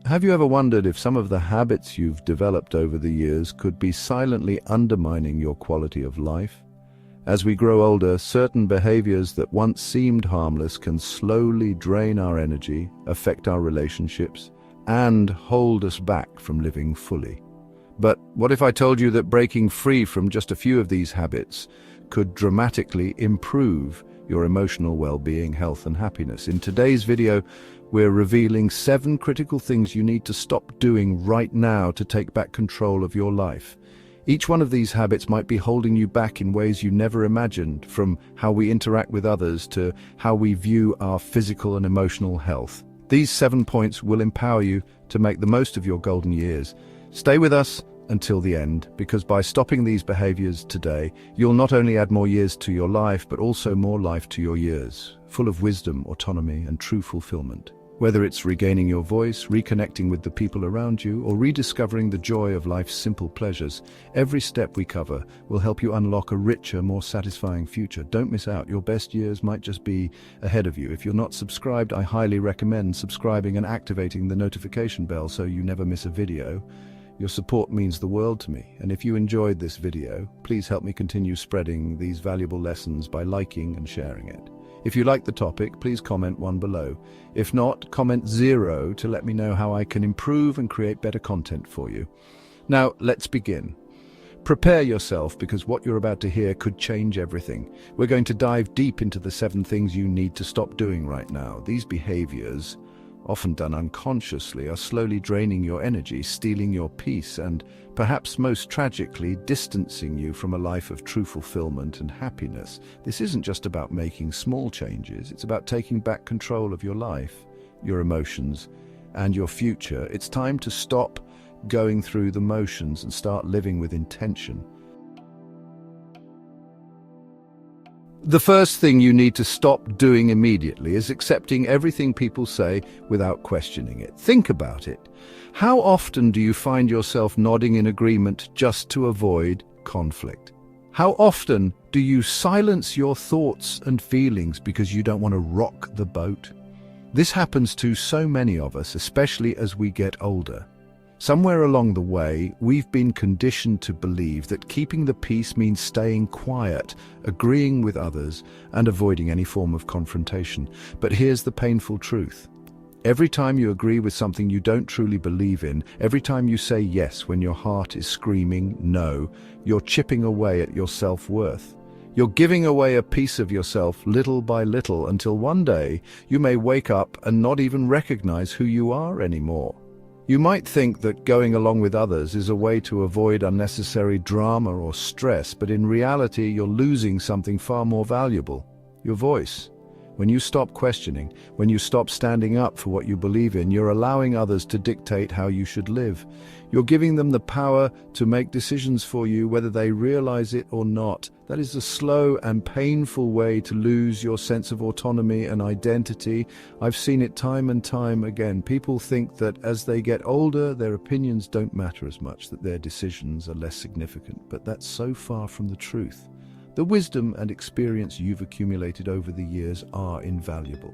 Have you ever wondered if some of the habits you've developed over the years could be silently undermining your quality of life? As we grow older, certain behaviors that once seemed harmless can slowly drain our energy, affect our relationships, and hold us back from living fully. But what if I told you that breaking free from just a few of these habits could dramatically improve your emotional well-being, health, and happiness? In today's video, we're revealing 7 critical things you need to stop doing right now to take back control of your life. Each one of these habits might be holding you back in ways you never imagined, from how we interact with others to how we view our physical and emotional health. These 7 points will empower you to make the most of your golden years. Stay with us until the end, because by stopping these behaviors today, you'll not only add more years to your life, but also more life to your years, full of wisdom, autonomy, and true fulfillment. Whether it's regaining your voice, reconnecting with the people around you, or rediscovering the joy of life's simple pleasures, every step we cover will help you unlock a richer, more satisfying future. Don't miss out. Your best years might just be ahead of you. If you're not subscribed, I highly recommend subscribing and activating the notification bell so you never miss a video. Your support means the world to me, and if you enjoyed this video, please help me continue spreading these valuable lessons by liking and sharing it. If you like the topic, please comment 1 below. If not, comment 0 to let me know how I can improve and create better content for you. Now, let's begin. Prepare yourself, because what you're about to hear could change everything. We're going to dive deep into the 7 things you need to stop doing right now. These behaviors, often done unconsciously, are slowly draining your energy, stealing your peace, and perhaps most tragically, distancing you from a life of true fulfillment and happiness. This isn't just about making small changes, it's about taking back control of your life, your emotions, and your future. It's time to stop going through the motions and start living with intention. The first thing you need to stop doing immediately is accepting everything people say without questioning it. Think about it. How often do you find yourself nodding in agreement just to avoid conflict? How often do you silence your thoughts and feelings because you don't want to rock the boat? This happens to so many of us, especially as we get older. Somewhere along the way, we've been conditioned to believe that keeping the peace means staying quiet, agreeing with others, and avoiding any form of confrontation. But here's the painful truth. Every time you agree with something you don't truly believe in, every time you say yes when your heart is screaming no, you're chipping away at your self-worth. You're giving away a piece of yourself little by little, until one day you may wake up and not even recognize who you are anymore. You might think that going along with others is a way to avoid unnecessary drama or stress, but in reality you're losing something far more valuable: your voice. When you stop questioning, when you stop standing up for what you believe in, you're allowing others to dictate how you should live. You're giving them the power to make decisions for you, whether they realize it or not. That is a slow and painful way to lose your sense of autonomy and identity. I've seen it time and time again. People think that as they get older, their opinions don't matter as much, that their decisions are less significant, but that's so far from the truth. The wisdom and experience you've accumulated over the years are invaluable.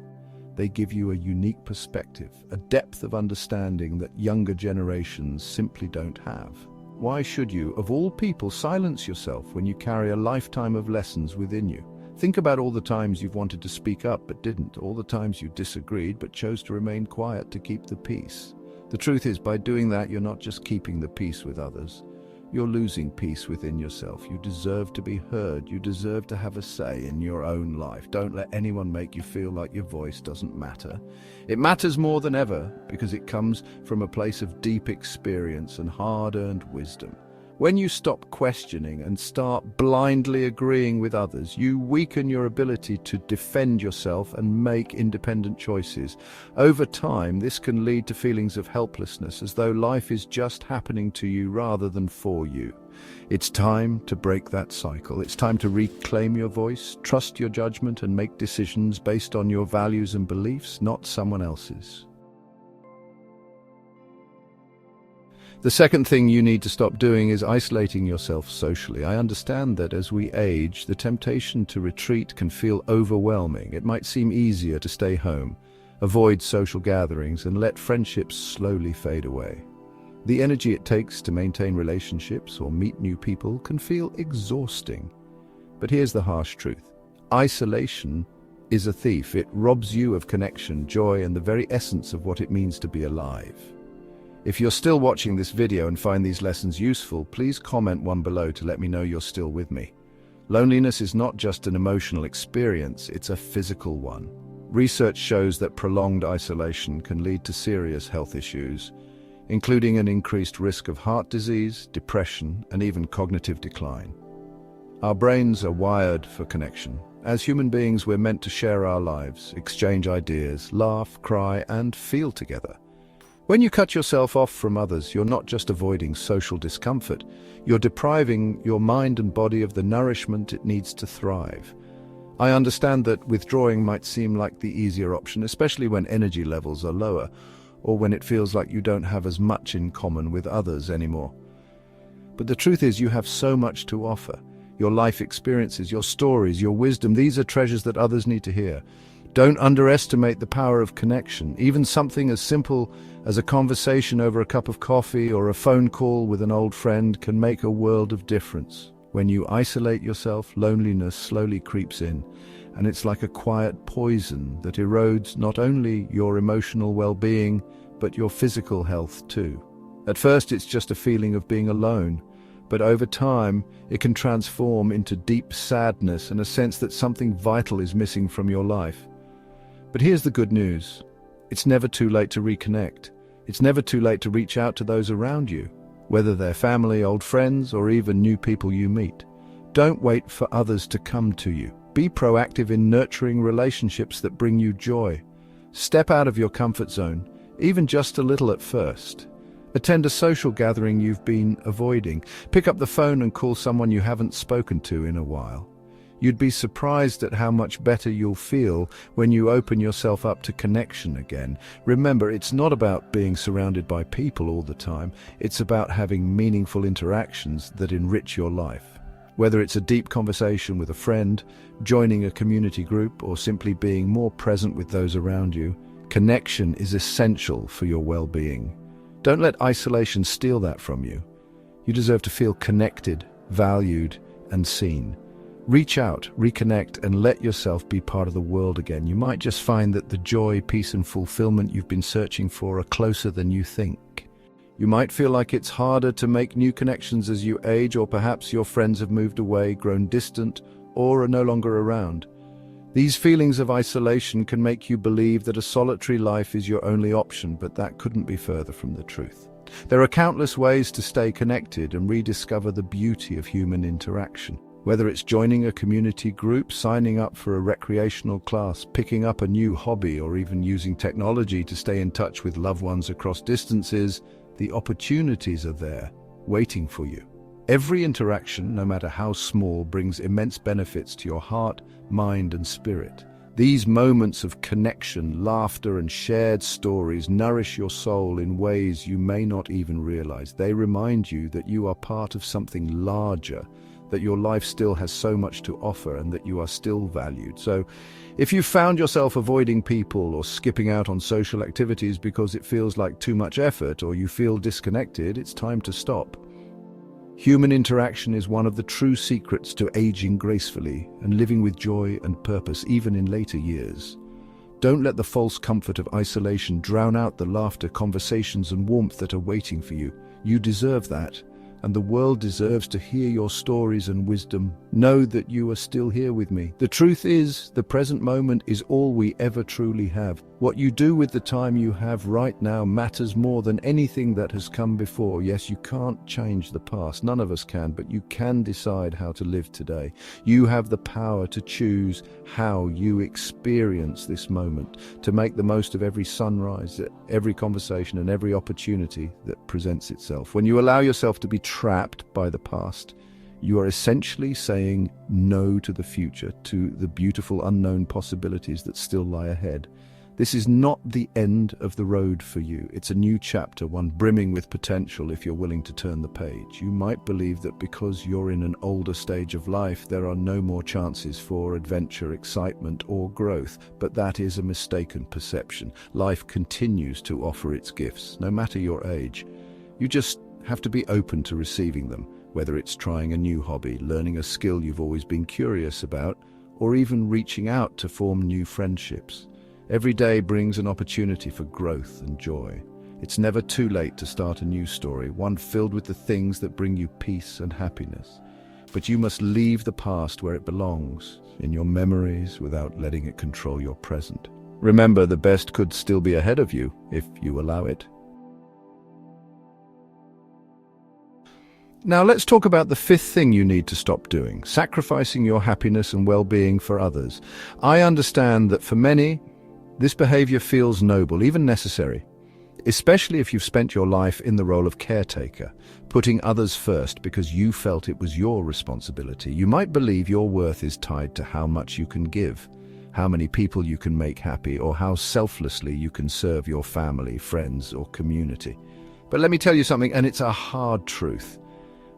They give you a unique perspective, a depth of understanding that younger generations simply don't have. Why should you, of all people, silence yourself when you carry a lifetime of lessons within you? Think about all the times you've wanted to speak up but didn't, all the times you disagreed but chose to remain quiet to keep the peace. The truth is, by doing that, you're not just keeping the peace with others. You're losing peace within yourself. You deserve to be heard. You deserve to have a say in your own life. Don't let anyone make you feel like your voice doesn't matter. It matters more than ever, because it comes from a place of deep experience and hard-earned wisdom. When you stop questioning and start blindly agreeing with others, you weaken your ability to defend yourself and make independent choices. Over time, this can lead to feelings of helplessness, as though life is just happening to you rather than for you. It's time to break that cycle. It's time to reclaim your voice, trust your judgment, and make decisions based on your values and beliefs, not someone else's. The second thing you need to stop doing is isolating yourself socially. I understand that as we age, the temptation to retreat can feel overwhelming. It might seem easier to stay home, Avoid social gatherings and let friendships slowly fade away. The energy it takes to maintain relationships or meet new people can feel exhausting. But here's the harsh truth. Isolation is a thief. It robs you of connection, joy, and the very essence of what it means to be alive. If you're still watching this video and find these lessons useful, please comment one below to let me know you're still with me. Loneliness is not just an emotional experience, it's a physical one. Research shows that prolonged isolation can lead to serious health issues, including an increased risk of heart disease, depression, and even cognitive decline. Our brains are wired for connection. As human beings, we're meant to share our lives, exchange ideas, laugh, cry, and feel together. When you cut yourself off from others, you're not just avoiding social discomfort, you're depriving your mind and body of the nourishment it needs to thrive. I understand that withdrawing might seem like the easier option, especially when energy levels are lower, or when it feels like you don't have as much in common with others anymore. But the truth is, you have so much to offer. Your life experiences, your stories, your wisdom, these are treasures that others need to hear. Don't underestimate the power of connection. Even something as simple as a conversation over a cup of coffee or a phone call with an old friend can make a world of difference. When you isolate yourself, loneliness slowly creeps in, and it's like a quiet poison that erodes not only your emotional well-being, but your physical health too. At first, it's just a feeling of being alone, but over time, it can transform into deep sadness and a sense that something vital is missing from your life. But here's the good news. It's never too late to reconnect. It's never too late to reach out to those around you, whether they're family, old friends, or even new people you meet. Don't wait for others to come to you. Be proactive in nurturing relationships that bring you joy. Step out of your comfort zone, even just a little at first. Attend a social gathering you've been avoiding. Pick up the phone and call someone you haven't spoken to in a while. You'd be surprised at how much better you'll feel when you open yourself up to connection again. Remember, it's not about being surrounded by people all the time. It's about having meaningful interactions that enrich your life. Whether it's a deep conversation with a friend, joining a community group, or simply being more present with those around you, connection is essential for your well-being. Don't let isolation steal that from you. You deserve to feel connected, valued, and seen. Reach out, reconnect, and let yourself be part of the world again. You might just find that the joy, peace, and fulfillment you've been searching for are closer than you think. You might feel like it's harder to make new connections as you age, or perhaps your friends have moved away, grown distant, or are no longer around. These feelings of isolation can make you believe that a solitary life is your only option, but that couldn't be further from the truth. There are countless ways to stay connected and rediscover the beauty of human interaction. Whether it's joining a community group, signing up for a recreational class, picking up a new hobby, or even using technology to stay in touch with loved ones across distances, the opportunities are there, waiting for you. Every interaction, no matter how small, brings immense benefits to your heart, mind, and spirit. These moments of connection, laughter, and shared stories nourish your soul in ways you may not even realize. They remind you that you are part of something larger, that your life still has so much to offer, and that you are still valued. So, if you found yourself avoiding people or skipping out on social activities because it feels like too much effort, or you feel disconnected, it's time to stop. Human interaction is one of the true secrets to aging gracefully and living with joy and purpose even in later years. Don't let the false comfort of isolation drown out the laughter, conversations, and warmth that are waiting for you. You deserve that, and the world deserves to hear your stories and wisdom. Know that you are still here with me. The truth is, the present moment is all we ever truly have. What you do with the time you have right now matters more than anything that has come before. Yes, you can't change the past. None of us can, but you can decide how to live today. You have the power to choose how you experience this moment, to make the most of every sunrise, every conversation, and every opportunity that presents itself. When you allow yourself to be trapped by the past, you are essentially saying no to the future, to the beautiful unknown possibilities that still lie ahead. This is not the end of the road for you. It's a new chapter, one brimming with potential if you're willing to turn the page. You might believe that because you're in an older stage of life, there are no more chances for adventure, excitement, or growth, but that is a mistaken perception. Life continues to offer its gifts, no matter your age. You just have to be open to receiving them, whether it's trying a new hobby, learning a skill you've always been curious about, or even reaching out to form new friendships. Every day brings an opportunity for growth and joy. It's never too late to start a new story, one filled with the things that bring you peace and happiness. But you must leave the past where it belongs, in your memories, without letting it control your present. Remember, the best could still be ahead of you, if you allow it. Now let's talk about the fifth thing you need to stop doing, sacrificing your happiness and well-being for others. I understand that for many, this behavior feels noble, even necessary, especially if you've spent your life in the role of caretaker, putting others first because you felt it was your responsibility. You might believe your worth is tied to how much you can give, how many people you can make happy, or how selflessly you can serve your family, friends, or community. But let me tell you something, and it's a hard truth.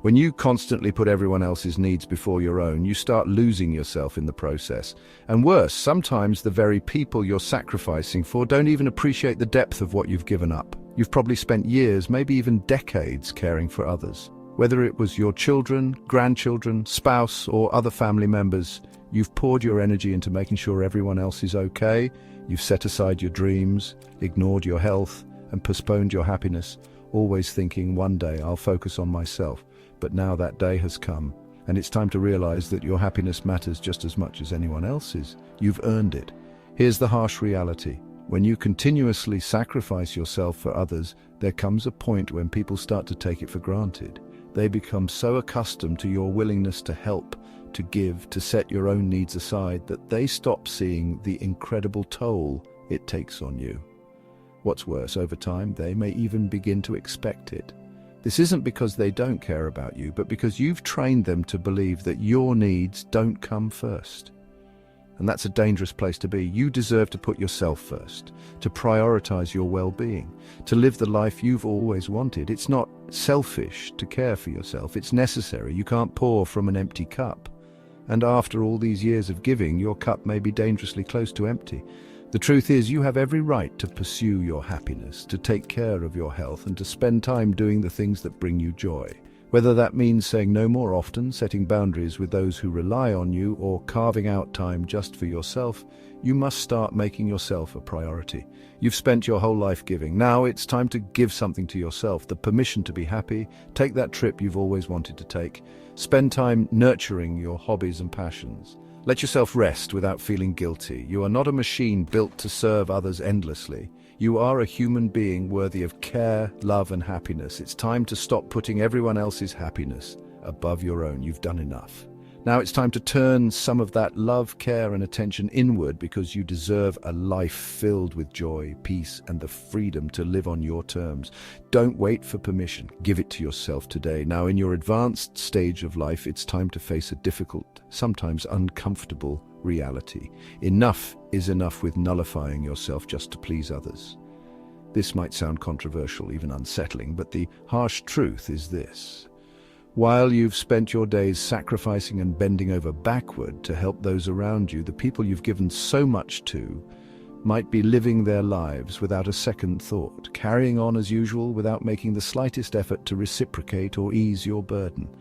When you constantly put everyone else's needs before your own, you start losing yourself in the process. And worse, sometimes the very people you're sacrificing for don't even appreciate the depth of what you've given up. You've probably spent years, maybe even decades, caring for others. Whether it was your children, grandchildren, spouse, or other family members, you've poured your energy into making sure everyone else is okay. You've set aside your dreams, ignored your health, and postponed your happiness, always thinking, one day I'll focus on myself. But now that day has come, and it's time to realize that your happiness matters just as much as anyone else's. You've earned it. Here's the harsh reality. When you continuously sacrifice yourself for others, there comes a point when people start to take it for granted. They become so accustomed to your willingness to help, to give, to set your own needs aside, that they stop seeing the incredible toll it takes on you. What's worse, over time, they may even begin to expect it. This isn't because they don't care about you, but because you've trained them to believe that your needs don't come first. And that's a dangerous place to be. You deserve to put yourself first, to prioritize your well-being, to live the life you've always wanted. It's not selfish to care for yourself. It's necessary. You can't pour from an empty cup. And after all these years of giving, your cup may be dangerously close to empty. The truth is, you have every right to pursue your happiness, to take care of your health, and to spend time doing the things that bring you joy. Whether that means saying no more often, setting boundaries with those who rely on you, or carving out time just for yourself, you must start making yourself a priority. You've spent your whole life giving. Now it's time to give something to yourself, the permission to be happy. Take that trip you've always wanted to take. Spend time nurturing your hobbies and passions. Let yourself rest without feeling guilty. You are not a machine built to serve others endlessly. You are a human being worthy of care, love, and happiness. It's time to stop putting everyone else's happiness above your own. You've done enough. Now it's time to turn some of that love, care, and attention inward, because you deserve a life filled with joy, peace, and the freedom to live on your terms. Don't wait for permission. Give it to yourself today. Now, in your advanced stage of life, it's time to face a difficult, sometimes uncomfortable reality. Enough is enough with nullifying yourself just to please others. This might sound controversial, even unsettling, but the harsh truth is this. While you've spent your days sacrificing and bending over backward to help those around you, the people you've given so much to might be living their lives without a second thought, carrying on as usual without making the slightest effort to reciprocate or ease your burden.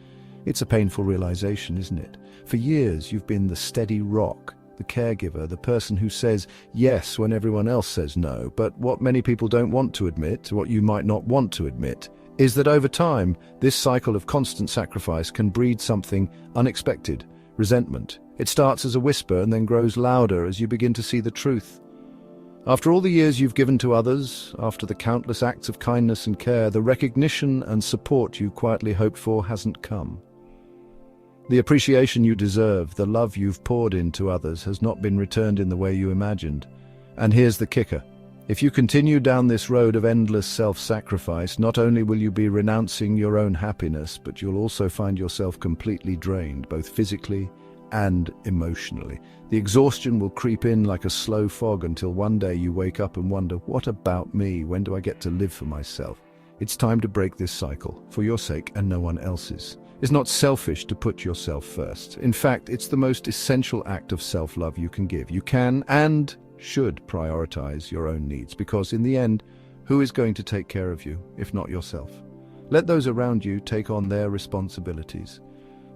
It's a painful realization, isn't it? For years, you've been the steady rock, the caregiver, the person who says yes when everyone else says no. But what many people don't want to admit, what you might not want to admit, is that over time, this cycle of constant sacrifice can breed something unexpected, resentment. It starts as a whisper and then grows louder as you begin to see the truth. After all the years you've given to others, after the countless acts of kindness and care, the recognition and support you quietly hoped for hasn't come. The appreciation you deserve, the love you've poured into others, has not been returned in the way you imagined. And here's the kicker. If you continue down this road of endless self-sacrifice, not only will you be renouncing your own happiness, but you'll also find yourself completely drained, both physically and emotionally. The exhaustion will creep in like a slow fog until one day you wake up and wonder, what about me? When do I get to live for myself? It's time to break this cycle, for your sake and no one else's. It's not selfish to put yourself first. In fact, it's the most essential act of self-love you can give. You can and should prioritize your own needs, because in the end, who is going to take care of you, if not yourself? Let those around you take on their responsibilities.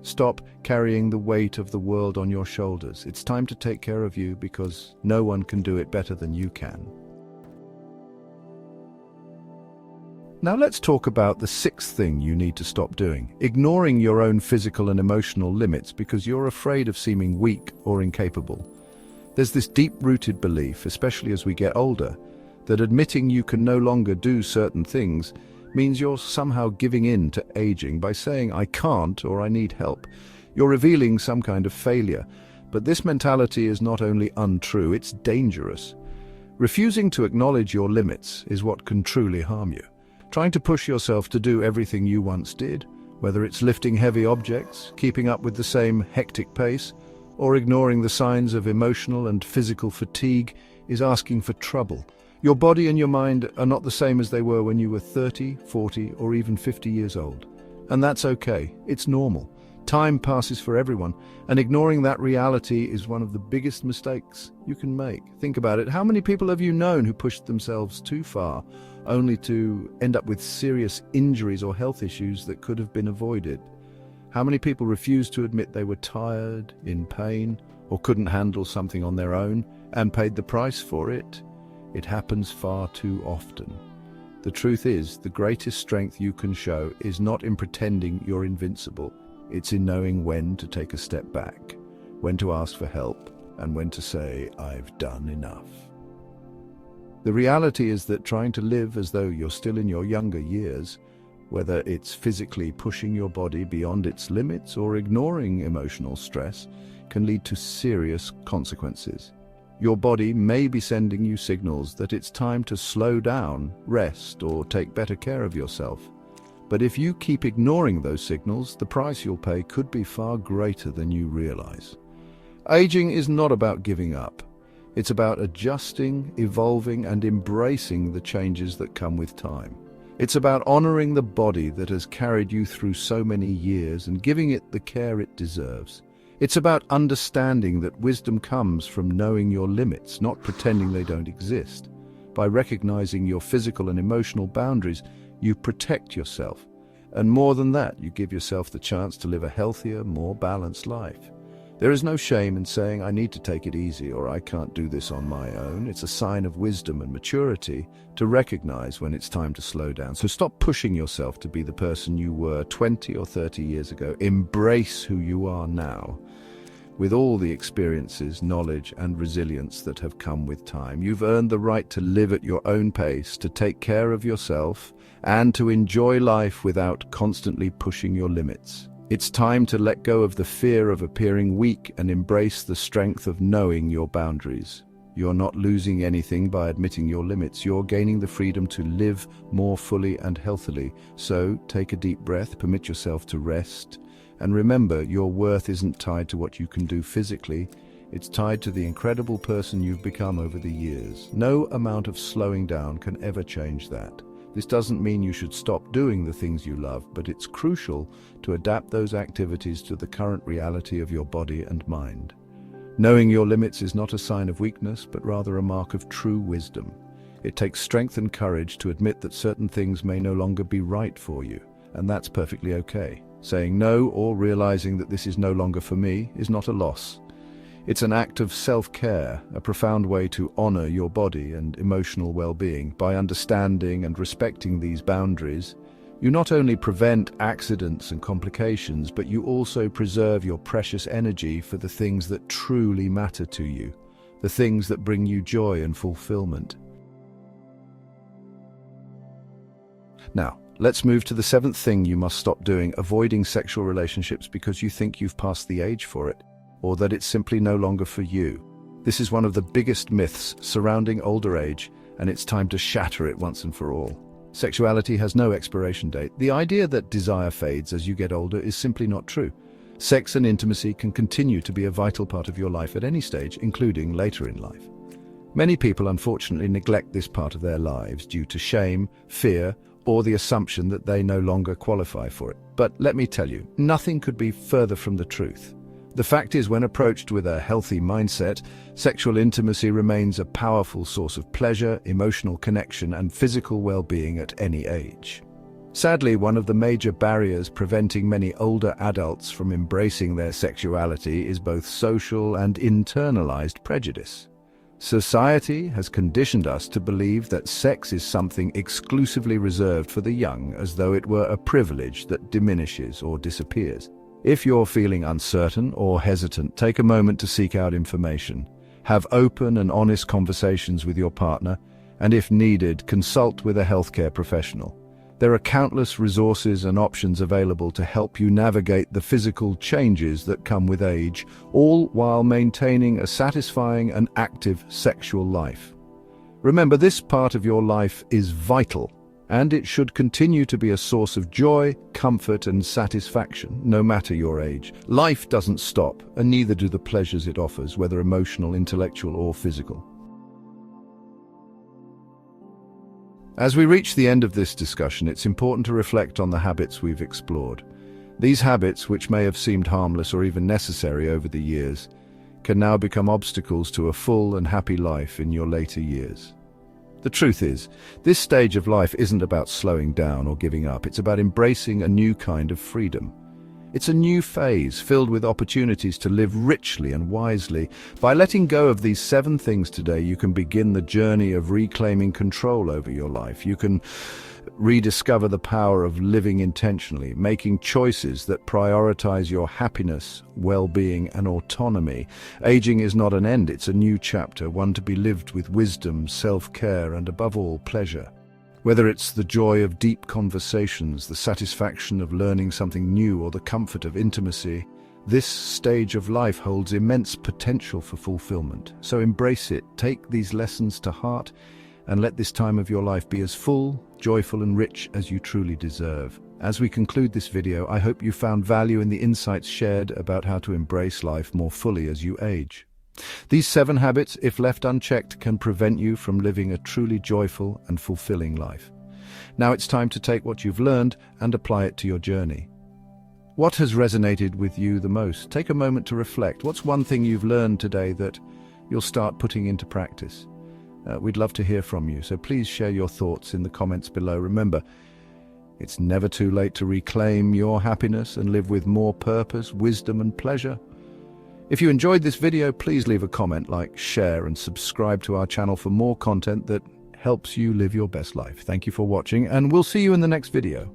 Stop carrying the weight of the world on your shoulders. It's time to take care of you, because no one can do it better than you can. Now let's talk about the sixth thing you need to stop doing: ignoring your own physical and emotional limits because you're afraid of seeming weak or incapable. There's this deep-rooted belief, especially as we get older, that admitting you can no longer do certain things means you're somehow giving in to aging. By saying, "I can't" or "I need help," you're revealing some kind of failure. But this mentality is not only untrue, it's dangerous. Refusing to acknowledge your limits is what can truly harm you. Trying to push yourself to do everything you once did, whether it's lifting heavy objects, keeping up with the same hectic pace, or ignoring the signs of emotional and physical fatigue, is asking for trouble. Your body and your mind are not the same as they were when you were 30, 40, or even 50 years old. And that's okay. It's normal. Time passes for everyone, and ignoring that reality is one of the biggest mistakes you can make. Think about it. How many people have you known who pushed themselves too far, only to end up with serious injuries or health issues that could have been avoided? How many people refused to admit they were tired, in pain, or couldn't handle something on their own, and paid the price for it? It happens far too often. The truth is, the greatest strength you can show is not in pretending you're invincible. It's in knowing when to take a step back, when to ask for help, and when to say, "I've done enough." The reality is that trying to live as though you're still in your younger years, whether it's physically pushing your body beyond its limits or ignoring emotional stress, can lead to serious consequences. Your body may be sending you signals that it's time to slow down, rest, or take better care of yourself. But if you keep ignoring those signals, the price you'll pay could be far greater than you realize. Aging is not about giving up. It's about adjusting, evolving, and embracing the changes that come with time. It's about honoring the body that has carried you through so many years and giving it the care it deserves. It's about understanding that wisdom comes from knowing your limits, not pretending they don't exist. By recognizing your physical and emotional boundaries, you protect yourself. And more than that, you give yourself the chance to live a healthier, more balanced life. There is no shame in saying, "I need to take it easy," or "I can't do this on my own." It's a sign of wisdom and maturity to recognize when it's time to slow down. So stop pushing yourself to be the person you were 20 or 30 years ago. Embrace who you are now. With all the experiences, knowledge, and resilience that have come with time, you've earned the right to live at your own pace, to take care of yourself, and to enjoy life without constantly pushing your limits. It's time to let go of the fear of appearing weak and embrace the strength of knowing your boundaries. You're not losing anything by admitting your limits. You're gaining the freedom to live more fully and healthily. So take a deep breath, permit yourself to rest, and remember, your worth isn't tied to what you can do physically. It's tied to the incredible person you've become over the years. No amount of slowing down can ever change that. This doesn't mean you should stop doing the things you love, but it's crucial to adapt those activities to the current reality of your body and mind. Knowing your limits is not a sign of weakness, but rather a mark of true wisdom. It takes strength and courage to admit that certain things may no longer be right for you, and that's perfectly okay. Saying no or realizing that this is no longer for me is not a loss. It's an act of self-care, a profound way to honor your body and emotional well-being. By understanding and respecting these boundaries, you not only prevent accidents and complications, but you also preserve your precious energy for the things that truly matter to you, the things that bring you joy and fulfillment. Now, let's move to the seventh thing you must stop doing: avoiding sexual relationships because you think you've passed the age for it, or that it's simply no longer for you. This is one of the biggest myths surrounding older age, and it's time to shatter it once and for all. Sexuality has no expiration date. The idea that desire fades as you get older is simply not true. Sex and intimacy can continue to be a vital part of your life at any stage, including later in life. Many people unfortunately neglect this part of their lives due to shame, fear, or the assumption that they no longer qualify for it. But let me tell you, nothing could be further from the truth. The fact is, when approached with a healthy mindset, sexual intimacy remains a powerful source of pleasure, emotional connection, and physical well-being at any age. Sadly, one of the major barriers preventing many older adults from embracing their sexuality is both social and internalized prejudice. Society has conditioned us to believe that sex is something exclusively reserved for the young, as though it were a privilege that diminishes or disappears. If you're feeling uncertain or hesitant, take a moment to seek out information. Have open and honest conversations with your partner, and if needed, consult with a healthcare professional. There are countless resources and options available to help you navigate the physical changes that come with age, all while maintaining a satisfying and active sexual life. Remember, this part of your life is vital, and it should continue to be a source of joy, comfort, and satisfaction, no matter your age. Life doesn't stop, and neither do the pleasures it offers, whether emotional, intellectual, or physical. As we reach the end of this discussion, it's important to reflect on the habits we've explored. These habits, which may have seemed harmless or even necessary over the years, can now become obstacles to a full and happy life in your later years. The truth is, this stage of life isn't about slowing down or giving up. It's about embracing a new kind of freedom. It's a new phase filled with opportunities to live richly and wisely. By letting go of these 7 things today, you can begin the journey of reclaiming control over your life. You can rediscover the power of living intentionally, making choices that prioritize your happiness, well-being, and autonomy. Aging is not an end, it's a new chapter, one to be lived with wisdom, self-care, and above all, pleasure. Whether it's the joy of deep conversations, the satisfaction of learning something new, or the comfort of intimacy, this stage of life holds immense potential for fulfillment. So embrace it, take these lessons to heart, and let this time of your life be as full, joyful, and rich as you truly deserve. As we conclude this video, I hope you found value in the insights shared about how to embrace life more fully as you age. These 7 habits, if left unchecked, can prevent you from living a truly joyful and fulfilling life. Now it's time to take what you've learned and apply it to your journey. What has resonated with you the most? Take a moment to reflect. What's one thing you've learned today that you'll start putting into practice? We'd love to hear from you, so please share your thoughts in the comments below. Remember, it's never too late to reclaim your happiness and live with more purpose, wisdom, and pleasure. If you enjoyed this video, please leave a comment, like, share, and subscribe to our channel for more content that helps you live your best life. Thank you for watching, and we'll see you in the next video.